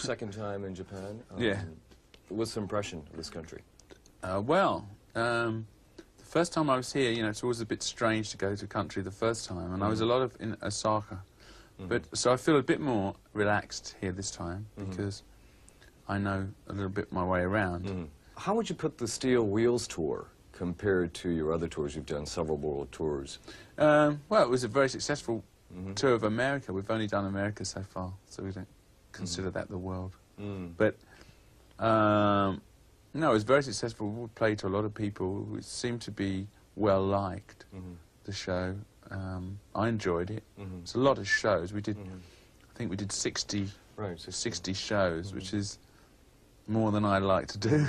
second time in Japan. Yeah. What's the impression of this country? Well, the first time I was here, you know, it's always a bit strange to go to a country the first time, and I was a lot in Osaka. But so I feel a bit more relaxed here this time because I know a little bit my way around. How would you put the Steel Wheels tour compared to your other tours? You've done several world tours. Well, it was a very successful tour of America. We've only done America so far, so we don't consider that the world. But no, it was very successful. We played to a lot of people. It seemed to be well liked. The show. I enjoyed it. It's a lot of shows. We did, I think we did 60 shows, which is more than I like to do.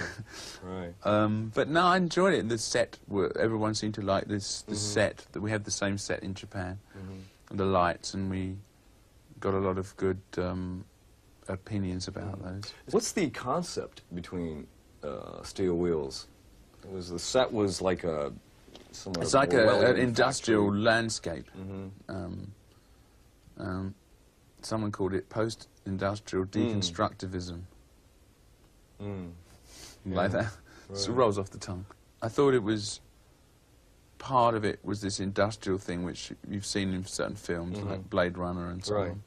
But no, I enjoyed it. The set, everyone seemed to like this. The set that we have the same set in Japan, and the lights, and we got a lot of good opinions about those. What's the concept between Steel Wheels? The set was like a. It's like an industrial landscape. Someone called it post-industrial deconstructivism. Like that. So it rolls off the tongue. I thought it was, part of it was this industrial thing which you've seen in certain films, like Blade Runner and so on.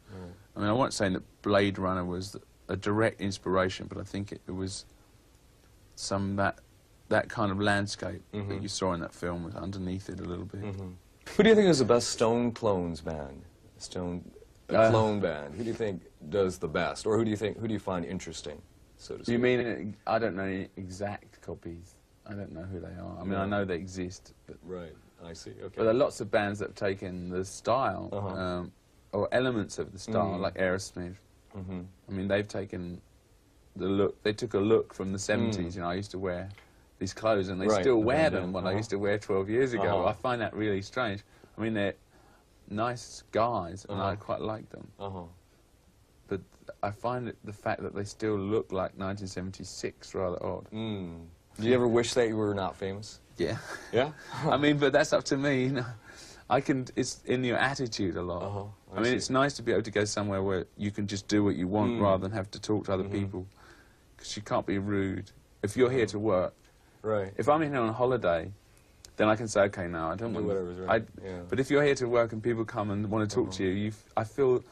I mean, I wasn't saying that Blade Runner was a direct inspiration, but I think it was that kind of landscape that you saw in that film was underneath it a little bit. Who do you think is the best Stone clones band? Clone band. Who do you think does the best, or who do you find interesting, so to speak? You mean I don't know any exact copies. I don't know who they are. I mean, I know they exist, but I see. Okay. But there are lots of bands that have taken the style or elements of the style, like Aerosmith. I mean, they've taken the look. They took a look from the 70s. You know, I used to wear these clothes, and they still wear them. What I used to wear 12 years ago. I find that really strange. I mean, they're nice guys, and I quite like them. But I find the fact that they still look like 1976 rather odd. Do you ever wish that you were not famous? Yeah. Yeah? I mean, but that's up to me, you know. It's in your attitude a lot. I mean, it's nice to be able to go somewhere where you can just do what you want rather than have to talk to other people. Because you can't be rude. If you're here to work, if I'm here on a holiday, then I can say, okay, no, I don't want to. Whatever's But if you're here to work and people come and want to talk to you, I feel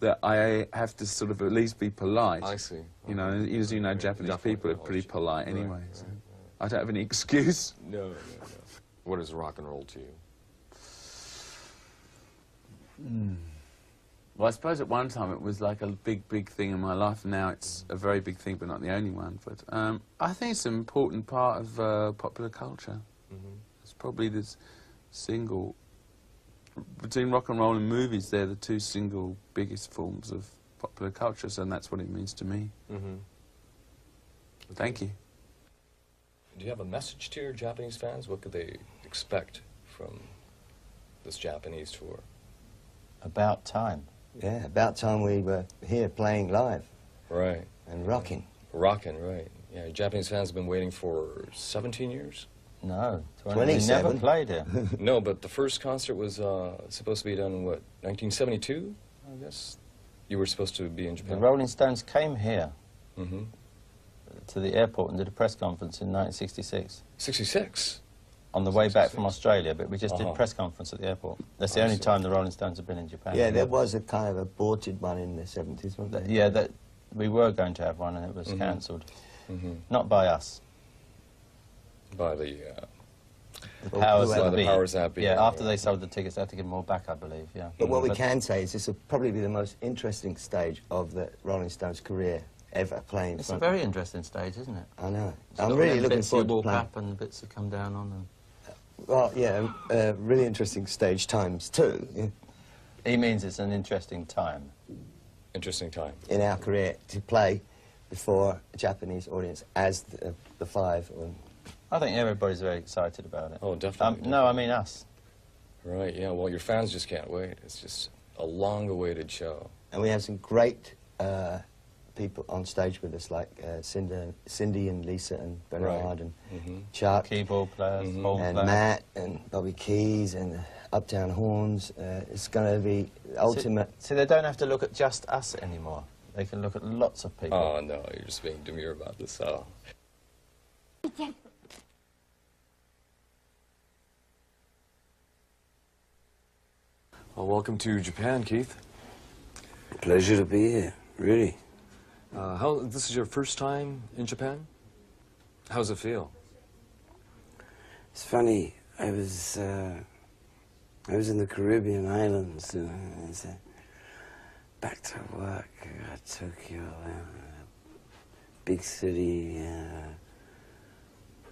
that I have to sort of at least be polite. I see. You know, as you know, Japanese people are pretty polite anyway. So I don't have any excuse. No. What is rock and roll to you? Well, I suppose at one time it was like a big thing in my life. Now it's a very big thing, but not the only one. But I think it's an important part of popular culture. It's probably this single, between rock and roll and movies, they're the two single biggest forms of popular culture, so that's what it means to me. Thank you. Do you have a message to your Japanese fans? What could they expect from this Japanese tour? About time. Yeah, about time we were here playing live. Right. And rocking. Rocking, right. Yeah, Japanese fans have been waiting for 17 years? No, 27. We never played here. No, but the first concert was supposed to be done in, what, 1972, I guess? You were supposed to be in Japan. The Rolling Stones came here to the airport and did a press conference in 1966. 66? On the way back from Australia, but we just did a press conference at the airport. That's the only time the Rolling Stones have been in Japan. Yeah, there was a kind of aborted one in the 70s, wasn't there? Yeah, we were going to have one and it was cancelled. Not by us. By the powers that be. Powers that be. Yeah, after they sold the tickets, they had to give them all back, I believe, yeah. But what we can say is this will probably be the most interesting stage of the Rolling Stones' career ever playing. It's a very interesting stage, isn't it? I know. I'm really looking forward to playing. Up and the bits that come down on. Well, yeah, really interesting stage times too. Yeah. He means it's an interesting time. Interesting time. In our career, to play before a Japanese audience as the five. I think everybody's very excited about it. Oh, definitely. No, I mean us. Right, yeah, well, your fans just can't wait. It's just a long-awaited show. And we have some great people on stage with us, like Cindy and Lisa and Bernard and Chuck. Keyboard players, and Matt and Bobby Keys and the Uptown Horns. It's going to be ultimate. See, they don't have to look at just us anymore. They can look at lots of people. Oh, no, you're just being demure about this. Oh. Well, welcome to Japan, Keith. Pleasure to be here, really. This is your first time in Japan? How's it feel? It's funny, I was in the Caribbean islands, and I said, back to work, Tokyo, big city.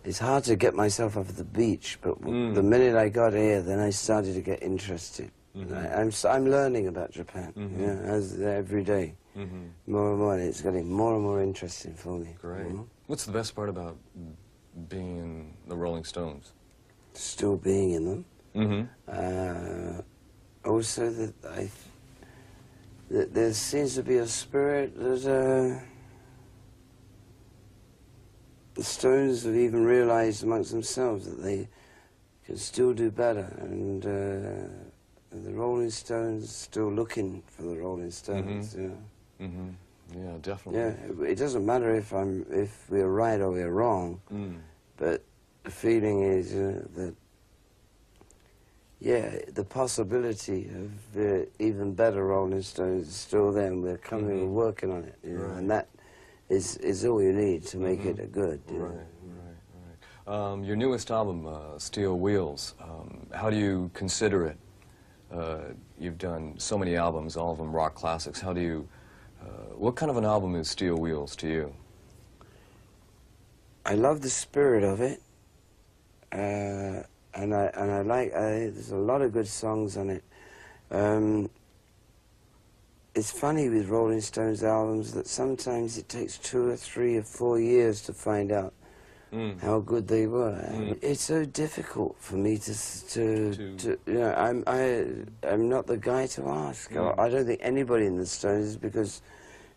It's hard to get myself off the beach, but the minute I got here, then I started to get interested. I'm learning about Japan, you know, every day, more and more. It's getting more and more interesting for me. Great. What's the best part about being in the Rolling Stones? Still being in them. Also that that there seems to be a spirit that the Stones have even realized amongst themselves that they can still do better, and the Rolling Stones are still looking for the Rolling Stones. Yeah, definitely. Yeah, it doesn't matter if we're right or we're wrong, but the feeling is that, yeah, the possibility of even better Rolling Stones is still there, and we're coming, we're working on it, you know, and that is all you need to make it a good. You know? Right. Your newest album, Steel Wheels, how do you consider it? You've done so many albums, all of them rock classics. How do you, what kind of an album is Steel Wheels to you? I love the spirit of it, and I like, there's a lot of good songs on it. It's funny with Rolling Stones albums that sometimes it takes 2 or 3 or 4 years to find out how good they were. It's so difficult for me to you know, I'm not the guy to ask. I don't think anybody in the Stones, because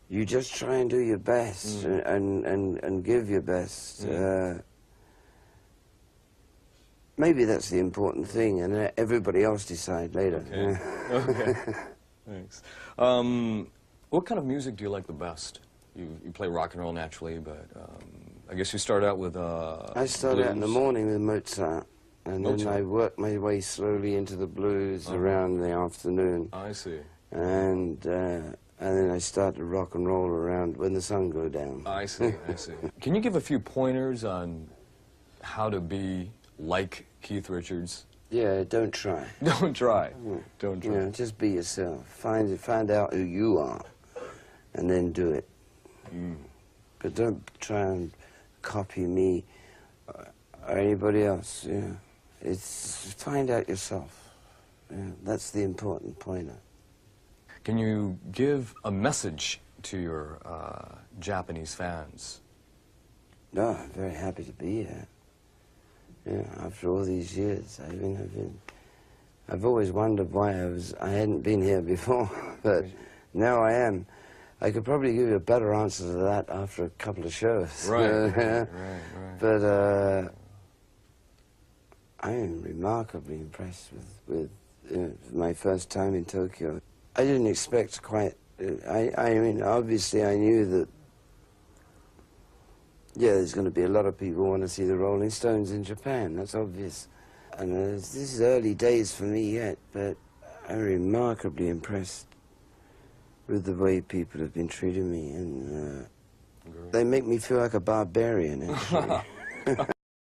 you just try and do your best and give your best. Maybe that's the important thing, and everybody else decide later. Okay. Okay. Thanks. What kind of music do you like the best? You play rock and roll naturally, but I guess you start out with I start out in the morning with Mozart, and then I work my way slowly into the blues around the afternoon. I see. And then I start to rock and roll around when the sun goes down. I see, I see. Can you give a few pointers on how to be like Keith Richards? Yeah, don't try. Don't try. Don't try. You know, just be yourself. Find out who you are, and then do it. But don't try and copy me or anybody else. You know, it's find out yourself. Yeah, that's the important pointer. Can you give a message to your Japanese fans? No, I'm very happy to be here. Yeah, after all these years, I've always wondered why I hadn't been here before, but now I am. I could probably give you a better answer to that after a couple of shows. Right. But I am remarkably impressed with my first time in Tokyo. I didn't expect quite. I mean, obviously, I knew that. Yeah, there's going to be a lot of people who want to see the Rolling Stones in Japan. That's obvious. And this is early days for me yet, but I'm remarkably impressed with the way people have been treating me, and they make me feel like a barbarian, actually.